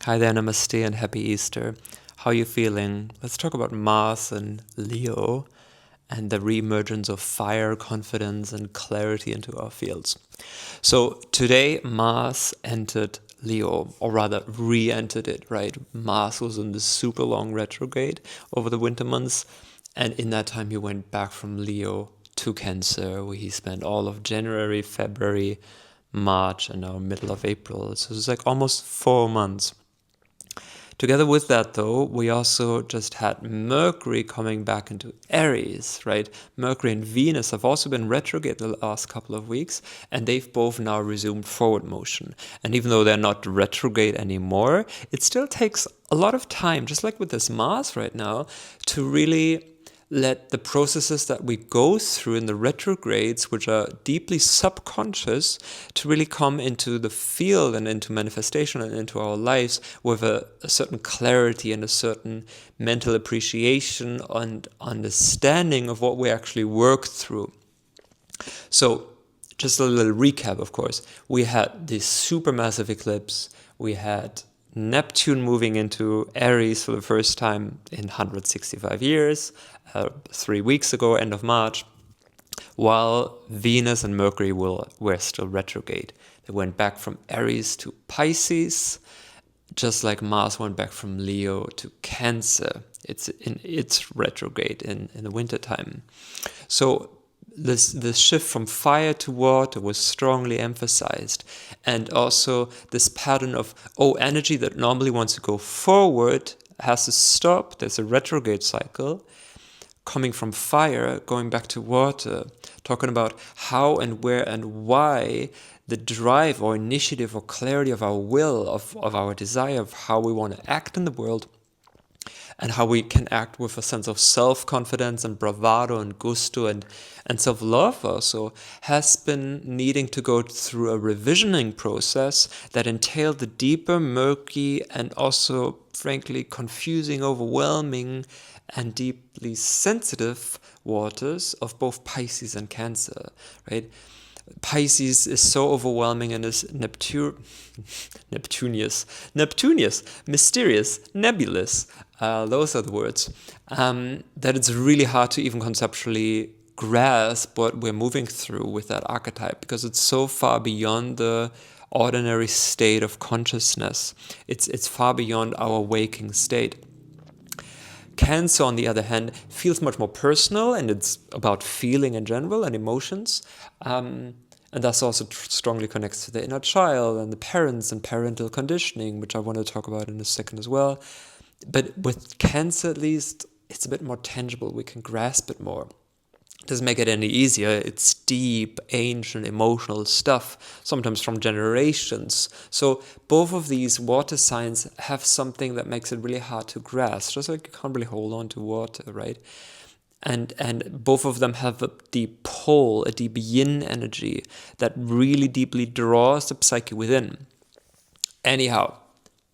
Hi there, namaste and happy Easter. How are you feeling? Let's talk about Mars and Leo and the re-emergence of fire, confidence and clarity into our fields. So today Mars entered Leo, or rather re-entered it, right? Mars was in the super long retrograde over the winter months, and in that time he went back from Leo to Cancer, where he spent all of January, February, March, and now middle of April. So it's like almost 4 months. Together with that, though, we also just had Mercury coming back into Aries, right? Mercury and Venus have also been retrograde the last couple of weeks, and they've both now resumed forward motion. And even though they're not retrograde anymore, it still takes a lot of time, just like with this Mars right now, to really let the processes that we go through in the retrogrades, which are deeply subconscious, to really come into the field and into manifestation and into our lives with a certain clarity and a certain mental appreciation and understanding of what we actually work through. So just a little recap, of course. We had this supermassive eclipse. We had Neptune moving into Aries for the first time in 165 years, 3 weeks ago, end of March, while Venus and Mercury were still retrograde. They went back from Aries to Pisces, just like Mars went back from Leo to Cancer. It's retrograde in the wintertime. So this shift from fire to water was strongly emphasized. And also this pattern of, energy that normally wants to go forward has to stop. There's a retrograde cycle. Coming from fire, going back to water, talking about how and where and why the drive or initiative or clarity of our will, of our desire, of how we want to act in the world, and how we can act with a sense of self-confidence and bravado and gusto and self-love also, has been needing to go through a revisioning process that entailed the deeper, murky, and also, frankly, confusing, overwhelming, and deeply sensitive waters of both Pisces and Cancer, right? Pisces is so overwhelming and is Neptunius, mysterious, nebulous, those are the words, that it's really hard to even conceptually grasp what we're moving through with that archetype, because it's so far beyond the ordinary state of consciousness. It's far beyond our waking state. Cancer, on the other hand, feels much more personal, and it's about feeling in general and emotions, and thus also strongly connects to the inner child and the parents and parental conditioning, which I want to talk about in a second as well. But with Cancer, at least, it's a bit more tangible. We can grasp it more. Doesn't make it any easier. It's deep, ancient, emotional stuff, sometimes from generations. So both of these water signs have something that makes it really hard to grasp. Just like you can't really hold on to water, right? And both of them have a deep pull, a deep yin energy that really deeply draws the psyche within. Anyhow,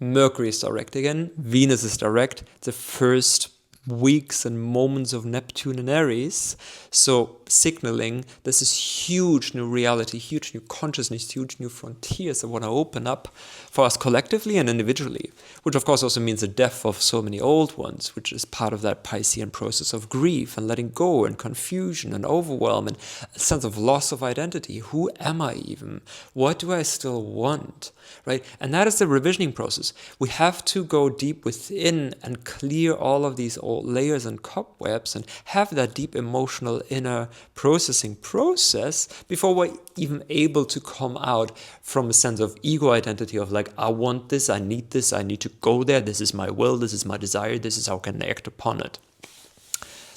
Mercury is direct again. Venus is direct. The first weeks and moments of Neptune and Aries, so signaling this is huge new reality, huge new consciousness, huge new frontiers that want to open up for us collectively and individually, which of course also means the death of so many old ones, which is part of that Piscean process of grief and letting go and confusion and overwhelm and a sense of loss of identity. Who am I even? What do I still want? Right? And that is the revisioning process. We have to go deep within and clear all of these old layers and cobwebs and have that deep emotional inner processing process before we're even able to come out from a sense of ego identity of like, I want this, I need to go there, this is my will, this is my desire, this is how I can act upon it.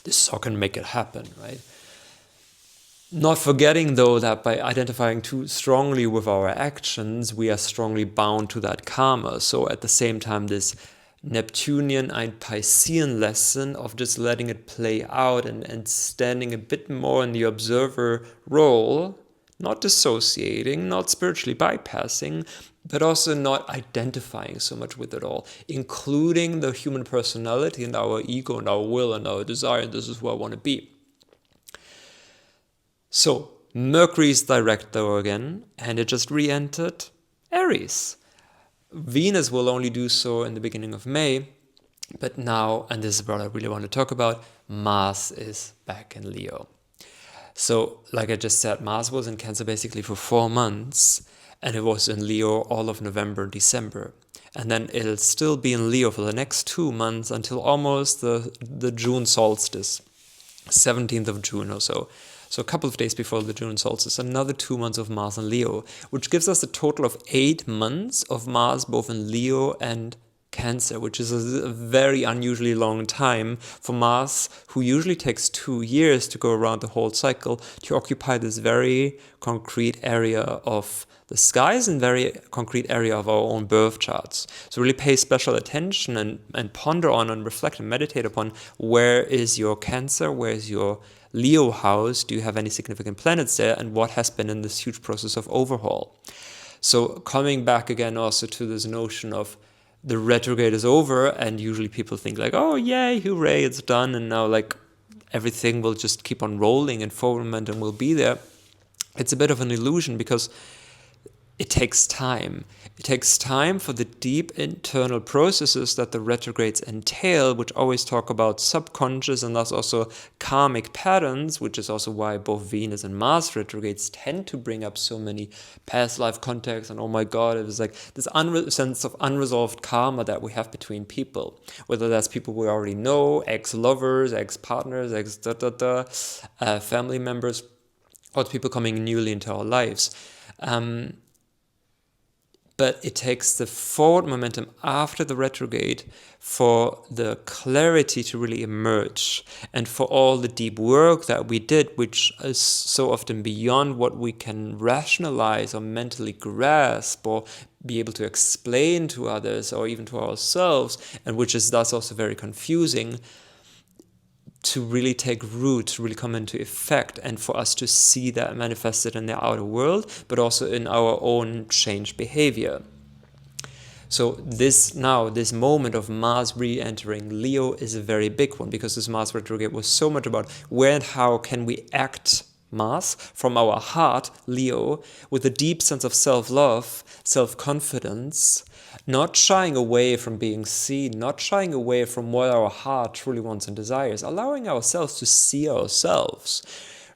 This is how I can make it happen, right? Not forgetting, though, that by identifying too strongly with our actions, we are strongly bound to that karma. So at the same time, this Neptunian and Piscean lesson of just letting it play out and standing a bit more in the observer role, not dissociating, not spiritually bypassing, but also not identifying so much with it all, including the human personality and our ego and our will and our desire, and this is who I want to be. So, Mercury is direct though again, and it just re-entered Aries. Venus will only do so in the beginning of May, but now, and this is what I really want to talk about, Mars is back in Leo. So, like I just said, Mars was in Cancer basically for 4 months, and it was in Leo all of November and December. And then it'll still be in Leo for the next 2 months until almost the June solstice, 17th of June or so. So a couple of days before the June solstice, another 2 months of Mars in Leo, which gives us a total of 8 months of Mars both in Leo and Cancer, which is a very unusually long time for Mars, who usually takes 2 years to go around the whole cycle, to occupy this very concrete area of the skies and very concrete area of our own birth charts. So really pay special attention and ponder on and reflect and meditate upon where is your Cancer, where is your Leo house, do you have any significant planets there, and what has been in this huge process of overhaul. So coming back again also to this notion of the retrograde is over, and usually people think like, oh yay, hooray, it's done, and now like everything will just keep on rolling and forward momentum will be there. It's a bit of an illusion because it takes time. It takes time for the deep internal processes that the retrogrades entail, which always talk about subconscious and thus also karmic patterns, which is also why both Venus and Mars retrogrades tend to bring up so many past life contexts. And oh my God, it was like this sense of unresolved karma that we have between people, whether that's people we already know, ex-lovers, ex-partners, family members, or people coming newly into our lives. But it takes the forward momentum after the retrograde for the clarity to really emerge, and for all the deep work that we did, which is so often beyond what we can rationalize or mentally grasp or be able to explain to others or even to ourselves, and which is thus also very confusing, to really take root, to really come into effect, and for us to see that manifested in the outer world, but also in our own changed behavior. So this moment of Mars re-entering Leo is a very big one, because this Mars retrograde was so much about where and how can we act Mars from our heart, Leo, with a deep sense of self-love, self-confidence, not shying away from being seen, not shying away from what our heart truly wants and desires, allowing ourselves to see ourselves,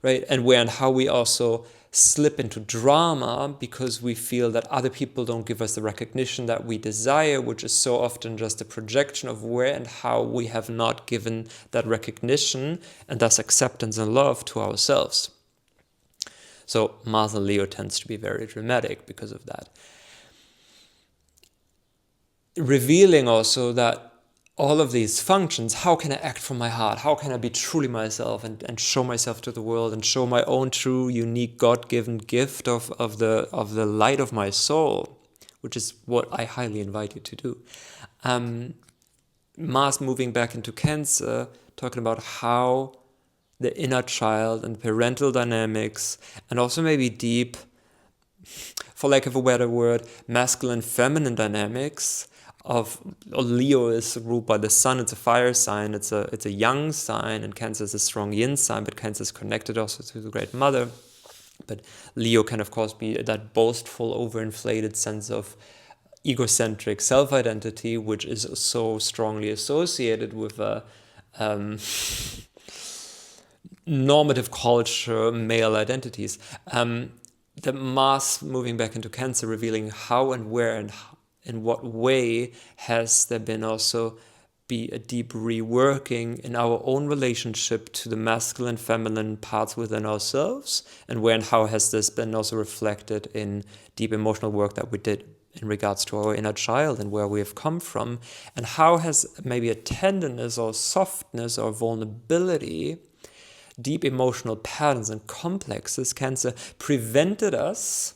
right? And where and how we also slip into drama because we feel that other people don't give us the recognition that we desire, which is so often just a projection of where and how we have not given that recognition and thus acceptance and love to ourselves. So Mars and Leo tends to be very dramatic because of that. Revealing also that all of these functions, how can I act from my heart? How can I be truly myself and show myself to the world and show my own true, unique, God-given gift of the light of my soul, which is what I highly invite you to do. Mars moving back into Cancer, talking about how the inner child and parental dynamics, and also maybe deep, for lack of a better word, masculine-feminine dynamics of Leo is ruled by the sun. It's a fire sign. It's a young sign, and Cancer is a strong yin sign. But Cancer is connected also to the Great Mother. But Leo can of course be that boastful, overinflated sense of egocentric self-identity, which is so strongly associated with normative culture, male identities. The Mars moving back into Cancer, revealing how and where and in what way has there been also be a deep reworking in our own relationship to the masculine, feminine parts within ourselves, and where and how has this been also reflected in deep emotional work that we did in regards to our inner child and where we have come from, and how has maybe a tenderness or softness or vulnerability, deep emotional patterns and complexes, Cancer, prevented us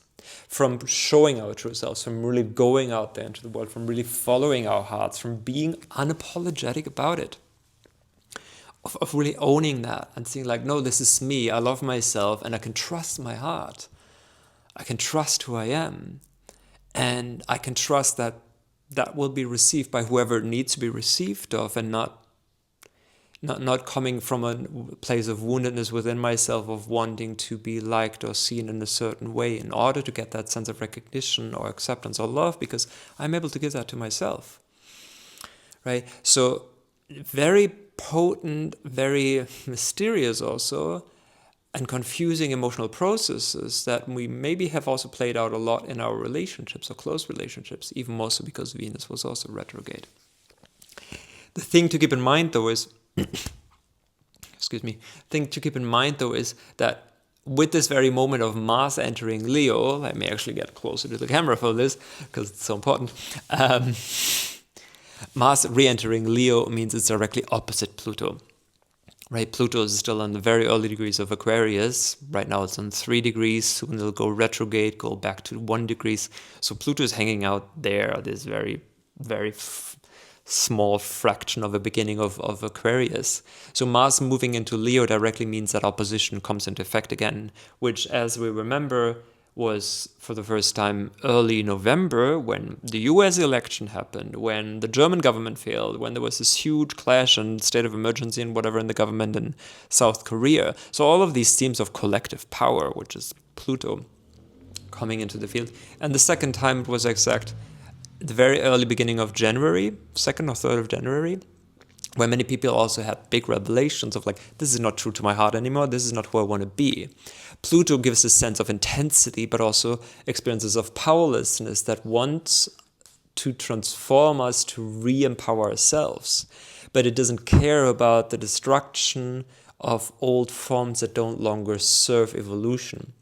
from showing our true selves, from really going out there into the world, from really following our hearts, from being unapologetic about it, of really owning that and seeing like, no, this is me, I love myself, and I can trust my heart. I can trust who I am, and I can trust that that will be received by whoever it needs to be received of, and not not coming from a place of woundedness within myself, of wanting to be liked or seen in a certain way in order to get that sense of recognition or acceptance or love, because I'm able to give that to myself, right? So very potent, very mysterious also, and confusing emotional processes that we maybe have also played out a lot in our relationships or close relationships, even more so because Venus was also retrograde. The thing to keep in mind, though, is that with this very moment of Mars entering Leo, let me actually get closer to the camera for this because it's so important. Mars re-entering Leo means it's directly opposite Pluto. Right, Pluto is still in the very early degrees of Aquarius. Right now it's on 3 degrees. Soon it'll go retrograde, go back to 1 degrees. So Pluto is hanging out there, this very, very small fraction of the beginning of Aquarius. So Mars moving into Leo directly means that opposition comes into effect again, which, as we remember, was for the first time early November when the US election happened, when the German government failed, when there was this huge clash and state of emergency and whatever in the government in South Korea. So all of these themes of collective power, which is Pluto, coming into the field. And the second time it was exact the very early beginning of January, 2nd or 3rd of January, where many people also had big revelations of like, this is not true to my heart anymore, this is not who I want to be. Pluto gives a sense of intensity, but also experiences of powerlessness that wants to transform us, to re-empower ourselves. But it doesn't care about the destruction of old forms that don't longer serve evolution.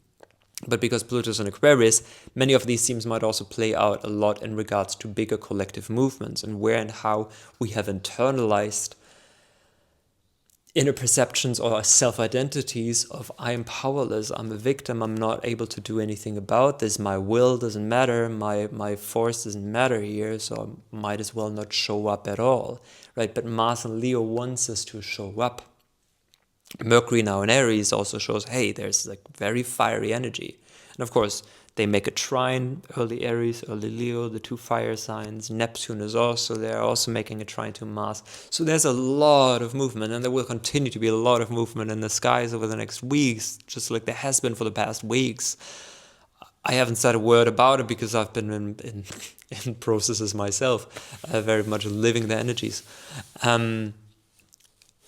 But because Pluto is in Aquarius, many of these themes might also play out a lot in regards to bigger collective movements and where and how we have internalized inner perceptions or self-identities of I am powerless, I'm a victim, I'm not able to do anything about this, my will doesn't matter, my force doesn't matter here, so I might as well not show up at all, right? But Mars and Leo wants us to show up. Mercury now in Aries also shows, hey, there's like very fiery energy. And of course, they make a trine, early Aries, early Leo, the 2 fire signs. Neptune is also there, also making a trine to Mars. So there's a lot of movement, and there will continue to be a lot of movement in the skies over the next weeks, just like there has been for the past weeks. I haven't said a word about it because I've been in processes myself, very much living the energies.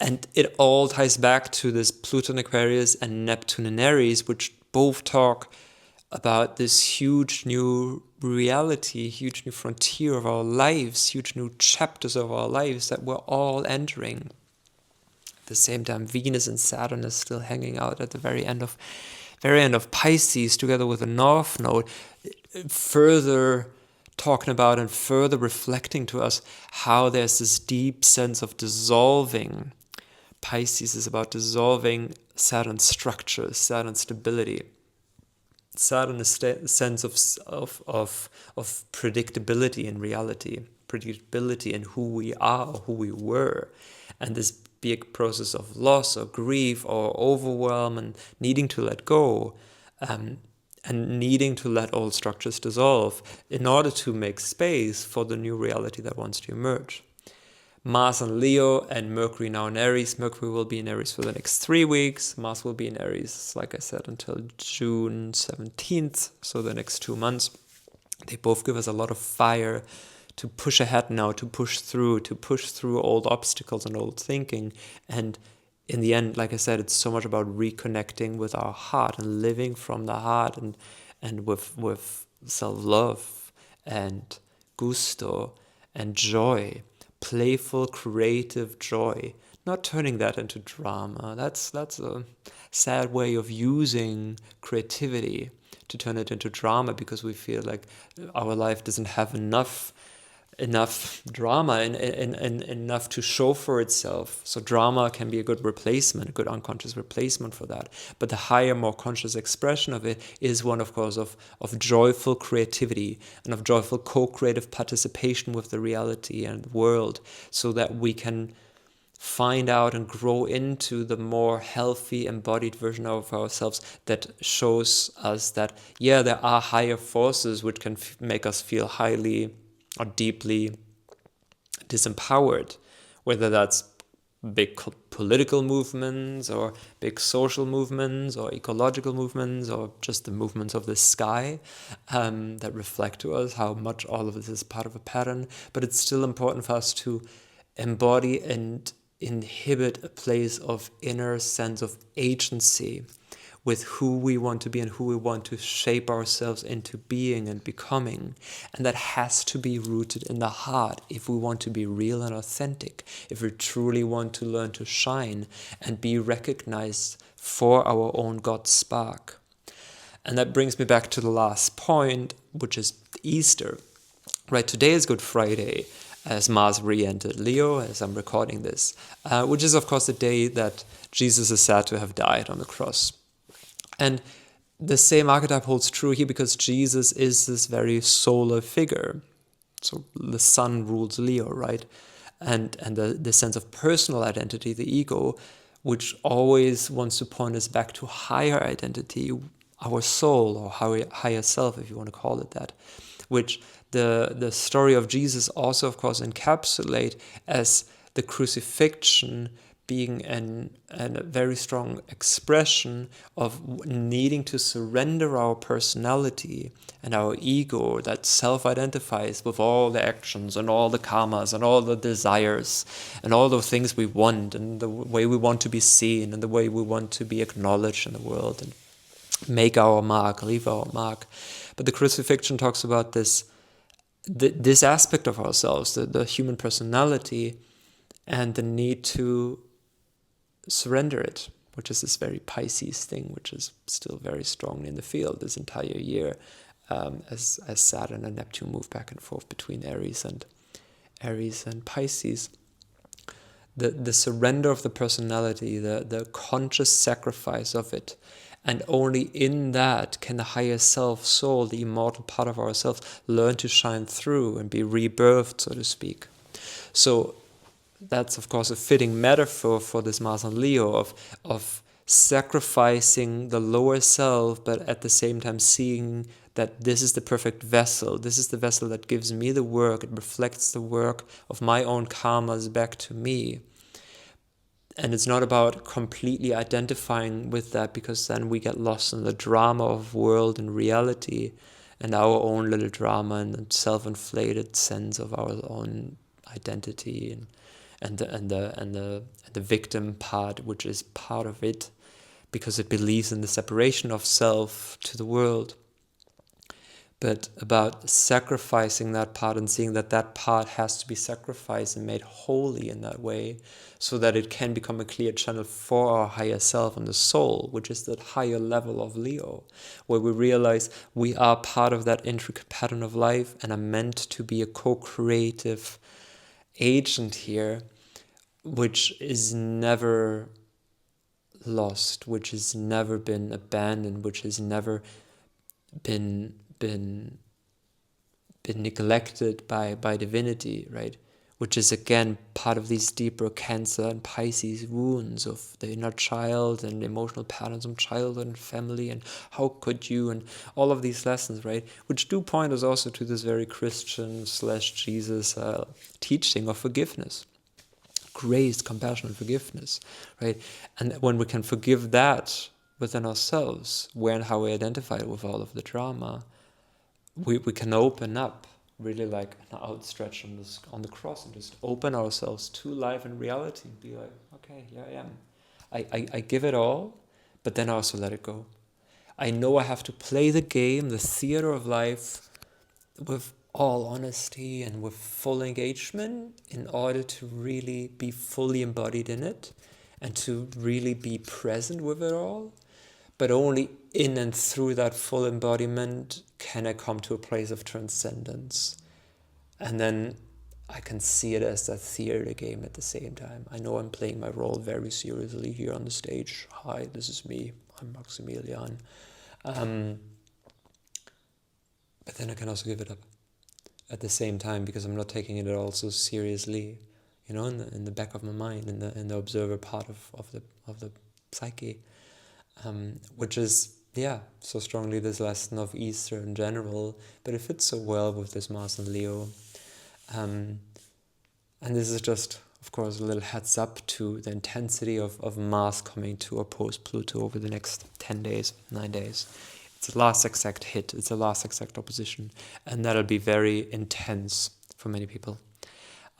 And it all ties back to this Pluto in Aquarius and Neptune in Aries, which both talk about this huge new reality, huge new frontier of our lives, huge new chapters of our lives that we're all entering. At the same time, Venus and Saturn is still hanging out at the very end of Pisces, together with the North Node, further talking about and further reflecting to us how there's this deep sense of dissolving. Pisces is about dissolving Saturn's structure, Saturn's stability. Saturn is a sense of predictability in reality, predictability in who we are or who we were. And this big process of loss or grief or overwhelm and needing to let go, and needing to let old structures dissolve in order to make space for the new reality that wants to emerge. Mars and Leo and Mercury now in Aries. Mercury will be in Aries for the next 3 weeks. Mars will be in Aries, like I said, until June 17th, so the next 2 months. They both give us a lot of fire to push ahead now, to push through old obstacles and old thinking. And in the end, like I said, it's so much about reconnecting with our heart and living from the heart and with self-love and gusto and joy. Playful, creative joy, not turning that into drama. That's a sad way of using creativity, to turn it into drama because we feel like our life doesn't have enough drama and enough to show for itself. So drama can be a good replacement, a good unconscious replacement for that. But the higher, more conscious expression of it is one, of course, of joyful creativity and of joyful co-creative participation with the reality and the world, so that we can find out and grow into the more healthy, embodied version of ourselves that shows us that, yeah, there are higher forces which can make us feel highly or deeply disempowered, whether that's big political movements or big social movements or ecological movements or just the movements of the sky that reflect to us how much all of this is part of a pattern. But it's still important for us to embody and inhibit a place of inner sense of agency with who we want to be and who we want to shape ourselves into being and becoming. And that has to be rooted in the heart if we want to be real and authentic, if we truly want to learn to shine and be recognized for our own God spark. And that brings me back to the last point, which is Easter. Right, today is Good Friday, as Mars re-entered Leo, as I'm recording this, which is of course the day that Jesus is said to have died on the cross. And the same archetype holds true here because Jesus is this very solar figure. So the sun rules Leo, right? And the sense of personal identity, the ego, which always wants to point us back to higher identity, our soul or higher self, if you want to call it that, which the story of Jesus also, of course, encapsulate as the crucifixion being a very strong expression of needing to surrender our personality and our ego that self-identifies with all the actions and all the karmas and all the desires and all the things we want and the way we want to be seen and the way we want to be acknowledged in the world and make our mark, leave our mark. But the crucifixion talks about this aspect of ourselves, the human personality, and the need to surrender it, which is this very Pisces thing, which is still very strongly in the field this entire year, as Saturn and Neptune move back and forth between Aries and Pisces. The surrender of the personality, the conscious sacrifice of it, and only in that can the higher self, soul, the immortal part of ourselves, learn to shine through and be rebirthed, so to speak. So that's, of course, a fitting metaphor for this Mars and Leo of sacrificing the lower self, but at the same time seeing that this is the perfect vessel. This is the vessel that gives me the work. It reflects the work of my own karmas back to me. And it's not about completely identifying with that, because then we get lost in the drama of world and reality and our own little drama and self-inflated sense of our own identity and the victim part, which is part of it, because it believes in the separation of self to the world. But about sacrificing that part and seeing that that part has to be sacrificed and made holy in that way, so that it can become a clear channel for our higher self and the soul, which is that higher level of Leo, where we realize we are part of that intricate pattern of life and are meant to be a co-creative agent here, which is never lost, which has never been abandoned, which has never been neglected by divinity, right? Which is again part of these deeper Cancer and Pisces wounds of the inner child and emotional patterns of childhood and family and how could you and all of these lessons, right? Which do point us also to this very Christian / Jesus teaching of forgiveness, grace, compassion, and forgiveness, right? And when we can forgive that within ourselves, where and how we identify with all of the drama, we can open up, really like an outstretch on the cross, and just open ourselves to life and reality and be like, okay, here I am. I give it all, but then I also let it go. I know I have to play the game, the theater of life, with all honesty and with full engagement in order to really be fully embodied in it and to really be present with it all. But only in and through that full embodiment can I come to a place of transcendence. And then I can see it as that theater game at the same time. I know I'm playing my role very seriously here on the stage. Hi, this is me. I'm Maximilian. But then I can also give it up at the same time, because I'm not taking it all so seriously, you know, in the back of my mind, in the observer part of the psyche. Which is, so strongly this lesson of Easter in general, but it fits so well with this Mars and Leo. And this is just, of course, a little heads up to the intensity of Mars coming to oppose Pluto over the next 10 days, 9 days. It's the last exact hit, it's the last exact opposition, and that'll be very intense for many people.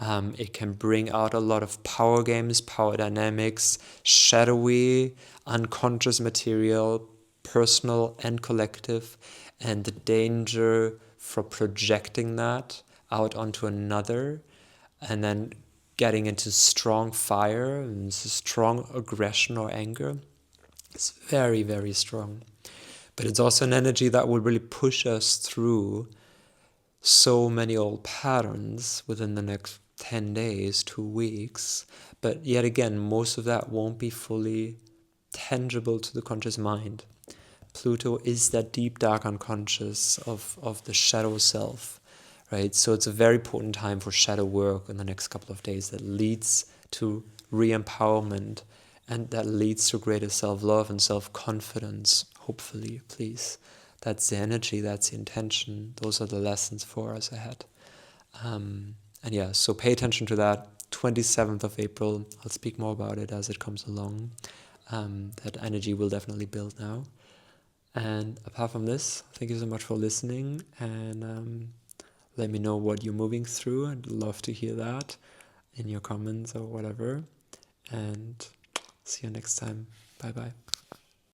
It can bring out a lot of power games, power dynamics, shadowy, unconscious material, personal and collective, and the danger for projecting that out onto another, and then getting into strong fire and strong aggression or anger. It's very, very strong. But it's also an energy that will really push us through so many old patterns within the next 10 days, 2 weeks. But yet again, most of that won't be fully tangible to the conscious mind. Pluto is that deep, dark unconscious of the shadow self, right? So it's a very potent time for shadow work in the next couple of days that leads to re-empowerment and that leads to greater self-love and self-confidence, hopefully, please. That's the energy, that's the intention. Those are the lessons for us ahead. And yeah, so pay attention to that. 27th of April, I'll speak more about it as it comes along. That energy will definitely build now. And apart from this, thank you so much for listening, and let me know what you're moving through. I'd love to hear that in your comments or whatever. And see you next time. Bye bye.